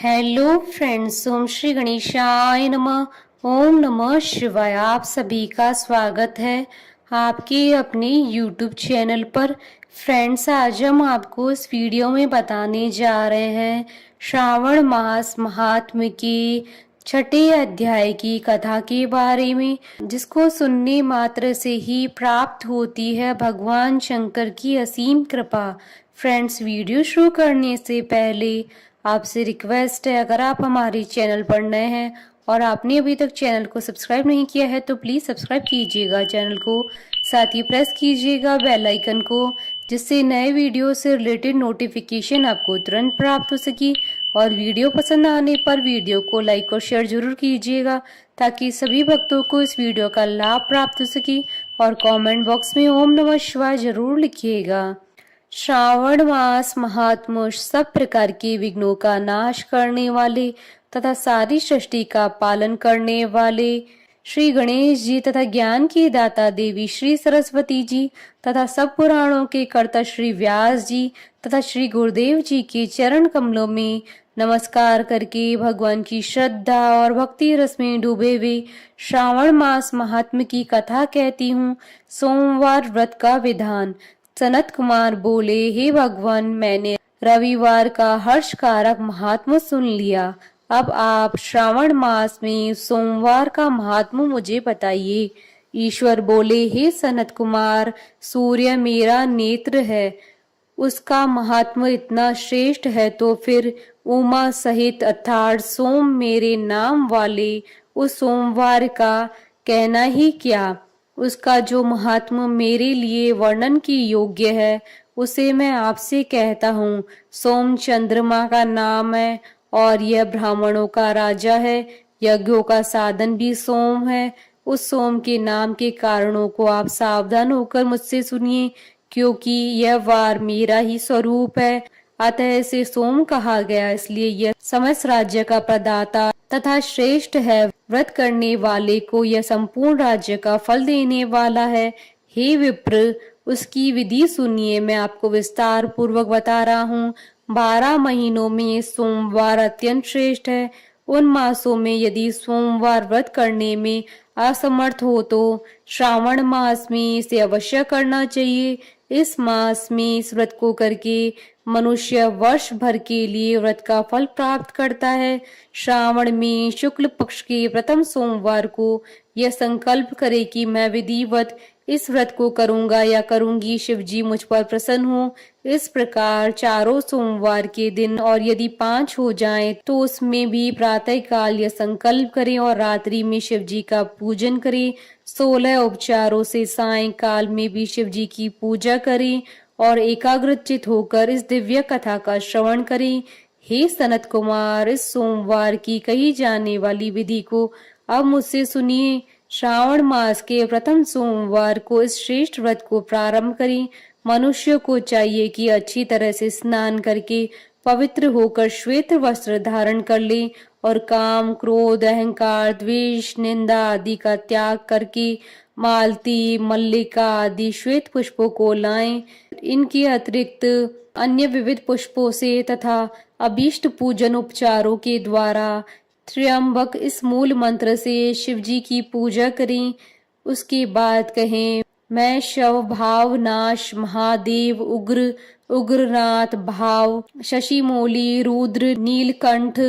Hello friends, ओम श्री गणेशाय नमः। ओम नमः शिवाय। आप सभी का स्वागत है आपके अपने यूट्यूब चैनल पर। फ्रेंड्स, आज हम आपको इस वीडियो में बताने जा रहे हैं श्रावण मास महात्म्य के छठे अध्याय की कथा के बारे में, जिसको सुनने मात्र से ही प्राप्त होती है भगवान शंकर की असीम कृपा। फ्रेंड्स, वीडियो शुरू करने से पहले आपसे रिक्वेस्ट है, अगर आप हमारे चैनल पर नए हैं और आपने अभी तक चैनल को सब्सक्राइब नहीं किया है तो प्लीज सब्सक्राइब कीजिएगा चैनल को। साथ ही प्रेस कीजिएगा बेल आइकन को, जिससे नए वीडियो से रिलेटेड नोटिफिकेशन आपको तुरंत प्राप्त हो सके। और वीडियो पसंद आने पर वीडियो को लाइक और शेयर जरूर कीजिएगा, ताकि सभी भक्तों को इस वीडियो का लाभ प्राप्त हो सके। और कमेंट बॉक्स में ओम नमः शिवाय जरूर लिखिएगा। श्रावण मास महात्मा सब प्रकार के विघ्नों का नाश करने वाले तथा सारी सृष्टि का पालन करने वाले श्री गणेश जी तथा ज्ञान की दाता देवी श्री सरस्वती जी तथा सब पुराणों के कर्ता श्री व्यास जी तथा श्री गुरुदेव जी के चरण कमलों में नमस्कार करके भगवान की श्रद्धा और भक्ति रस में डूबे हुए श्रावण मास महात्म्य की कथा कहती हूँ। सोमवार व्रत का विधान। सनत कुमार बोले, हे भगवान, मैंने रविवार का हर्षकारक महात्म्य सुन लिया। अब आप श्रावण मास में सोमवार का महात्म्य मुझे बताइए। ईश्वर बोले, हे सनत कुमार, सूर्य मेरा नेत्र है, उसका महात्म्य इतना श्रेष्ठ है तो फिर उमा सहित अर्थात सोम मेरे नाम वाले उस सोमवार का कहना ही क्या। उसका जो महात्मा मेरे लिए वर्णन की योग्य है उसे मैं आपसे कहता हूँ। सोम चंद्रमा का नाम है और यह ब्राह्मणों का राजा है। यज्ञों का साधन भी सोम है। उस सोम के नाम के कारणों को आप सावधान होकर मुझसे सुनिए, क्योंकि यह वार मेरा ही स्वरूप है। अतः इसे सोम कहा गया, इसलिए यह समस्त राज्य का प्रदाता तथा श्रेष्ठ है। व्रत करने वाले को यह संपूर्ण राज्य का फल देने वाला है। हे विप्र, उसकी विधि सुनिए, मैं आपको विस्तार पूर्वक बता रहा हूँ। 12 महीनों में सोमवार अत्यंत श्रेष्ठ है। उन मासों में यदि सोमवार व्रत करने में असमर्थ हो तो श्रावण मास में इसे अवश्य करना चाहिए। इस मास में इस व्रत को करके मनुष्य वर्ष भर के लिए व्रत का फल प्राप्त करता है। श्रावण में शुक्ल पक्ष के प्रथम सोमवार को यह संकल्प करे कि मैं विधिवत इस व्रत को करूंगा या करूंगी, शिव जी मुझ पर प्रसन्न हो। इस प्रकार चारों सोमवार के दिन, और यदि 5 हो जाएं तो उसमें भी प्रातः काल यह संकल्प करें और रात्रि में शिव जी का पूजन करें। 16 उपचारों से सायंकाल में भी शिव जी की पूजा करें और एकाग्रचित होकर इस दिव्य कथा का श्रवण करें। हे सनत कुमार, इस सोमवार की कही जाने वाली विधि को अब मुझसे सुनिए। श्रावण मास के प्रथम सोमवार को इस श्रेष्ठ व्रत को प्रारंभ करें। मनुष्य को चाहिए कि अच्छी तरह से स्नान करके पवित्र होकर श्वेत वस्त्र धारण कर ले और काम, क्रोध, अहंकार, द्वेष, निंदा आदि का त्याग करके मालती, मल्लिका आदि श्वेत पुष्पों को लाएं। इनके अतिरिक्त अन्य विविध पुष्पों से तथा अभीष्ट पूजन उपचारों के द्वारा त्र्यंबक इस मूल मंत्र से शिव जी की पूजा करें। उसके बाद कहें, मैं शव भाव नाश महादेव उग्र उग्रनाथ भाव शशिमौली रुद्र नीलकंठ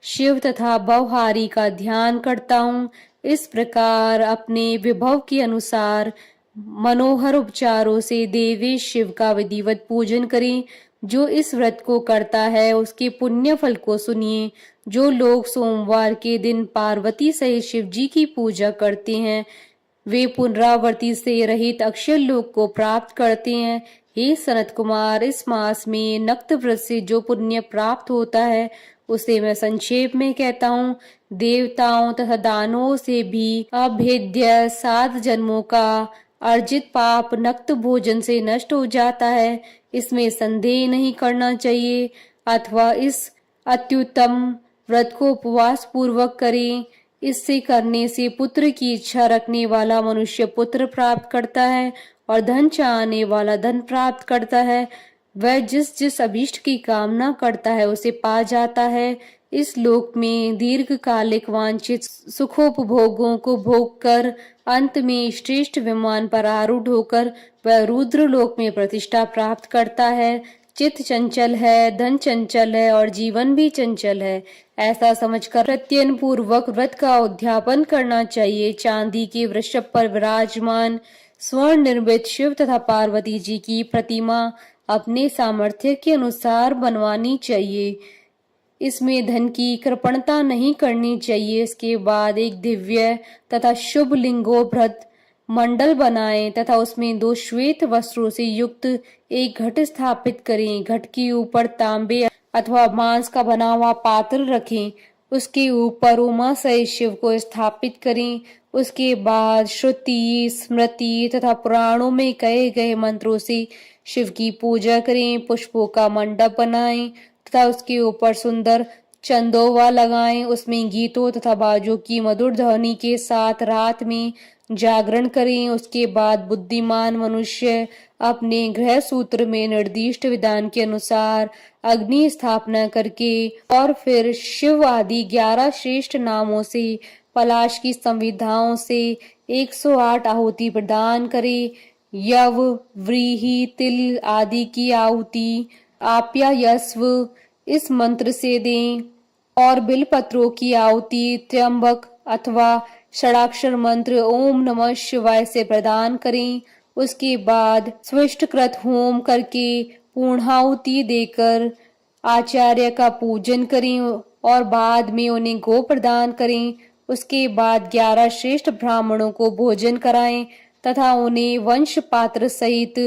शिव तथा भवहारी का ध्यान करता हूँ। इस प्रकार अपने विभव के अनुसार मनोहर उपचारों से देवेश शिव का विधिवत पूजन करें। जो इस व्रत को करता है उसके पुण्य फल को सुनिए। जो लोग सोमवार के दिन पार्वती सहित शिव जी की पूजा करते हैं वे पुनरावृत्ति से रहित अक्षय लोक को प्राप्त करते हैं। हे सनत कुमार, इस मास में नक्त व्रत से जो पुण्य प्राप्त होता है उसे मैं संक्षेप में कहता हूँ। देवताओं तथा दानवों से भी अभेद्य 7 जन्मों का अर्जित पाप नक्त भोजन से नष्ट हो जाता है, इसमें संदेह नहीं करना चाहिए। अथवा इस अत्युत्तम व्रत को उपवास पूर्वक करें। इससे करने से पुत्र की इच्छा रखने वाला मनुष्य पुत्र प्राप्त करता है और धन चाहने वाला धन प्राप्त करता है। वह जिस जिस अभीष्ट की कामना करता है उसे पा जाता है। इस लोक में दीर्घकालिक वांछित सुखोपभोगों को भोग कर अंत में श्रेष्ठ विमान पर आरूढ़ होकर वह रुद्र लोक में प्रतिष्ठा प्राप्त करता है। चित्त चंचल है, धन चंचल है और जीवन भी चंचल है, ऐसा समझकर प्रत्ययन पूर्वक व्रत का उद्यापन करना चाहिए। चांदी के वृषभ पर विराजमान स्वर्ण निर्मित शिव तथा पार्वती जी की प्रतिमा अपने सामर्थ्य के अनुसार बनवानी चाहिए। इसमें धन की कृपणता नहीं करनी चाहिए। इसके बाद एक दिव्य तथा शुभ लिंगोभृत मंडल बनाएं तथा उसमें 2 श्वेत वस्त्रों से युक्त एक घट स्थापित करें। घट के ऊपर तांबे अथवा मांस का बना हुआ पात्र रखें। उसके ऊपर उमा सहित शिव को स्थापित करें। उसके बाद श्रुति, स्मृति तथा पुराणों में कहे गए मंत्रों से शिव की पूजा करें। पुष्पों का मंडप बनाएं तथा उसके ऊपर सुंदर चंदोवा लगाएं। उसमें गीतों तथा बाजों की मधुर ध्वनि के साथ रात में जागरण करें। उसके बाद बुद्धिमान मनुष्य अपने गृह सूत्र में निर्दिष्ट विधान के अनुसार अग्नि स्थापना करके और फिर शिव आदि 11 श्रेष्ठ नामों से पलाश की संविधाओं से 108 आहुति प्रदान करे। यव, व्रीहि, तिल आदि की आहुति आप्यायस्व इस मंत्र से दें और बिलपत्रों की आहुति त्र्यंबक अथवा षडाक्षर मंत्र ओम नमः शिवाय से प्रदान करें। उसके बाद स्विष्टकृत होम करके पूर्णाहुति देकर आचार्य का पूजन करें और बाद में उन्हें गो प्रदान करें। उसके बाद 11 श्रेष्ठ ब्राह्मणों को भोजन कराएं तथा उन्हें वंश पात्र सहित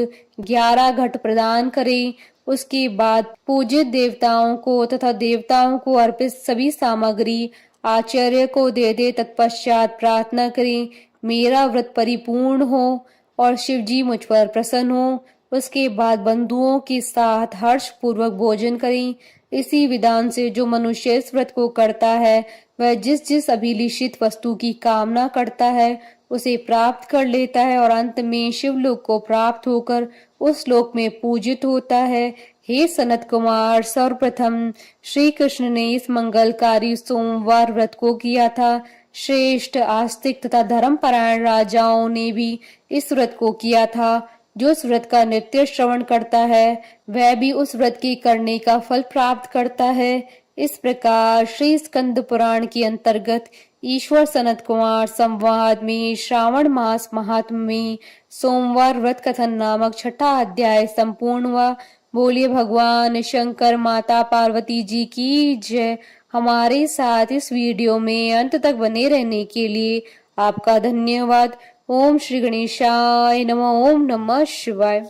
11 घट प्रदान करें। उसके बाद पूजित देवताओं को तथा देवताओं को अर्पित सभी सामग्री आचार्य को दे दे। तत्पश्चात प्रार्थना करें मेरा व्रत परिपूर्ण हो और शिव जी मुझ पर प्रसन्न हो। उसके बाद बंधुओं के साथ हर्ष पूर्वक भोजन करें। इसी विधान से जो मनुष्य इस व्रत को करता है वह जिस जिस अभिलिषित वस्तु की कामना करता है उसे प्राप्त कर लेता है और अंत में शिवलोक को प्राप्त होकर उस लोक में पूजित होता है। हे सनत कुमार, सर्वप्रथम श्री कृष्ण ने इस मंगलकारी सोमवार व्रत को किया था। श्रेष्ठ आस्तिक तथा धर्मपरायण राजाओं ने भी इस व्रत को किया था। जो इस व्रत का नित्य श्रवण करता है वह भी उस व्रत के करने का फल प्राप्त करता है। इस प्रकार श्री स्कंद पुराण के अंतर्गत ईश्वर सनत कुमार संवाद में श्रावण मास महात्म्य में सोमवार व्रत कथन नामक 6ठा अध्याय संपूर्ण हुआ। बोलिए भगवान शंकर माता पार्वती जी की जय। हमारे साथ इस वीडियो में अंत तक बने रहने के लिए आपका धन्यवाद। ओम श्री गणेशाय नमः। ओम नमः शिवाय।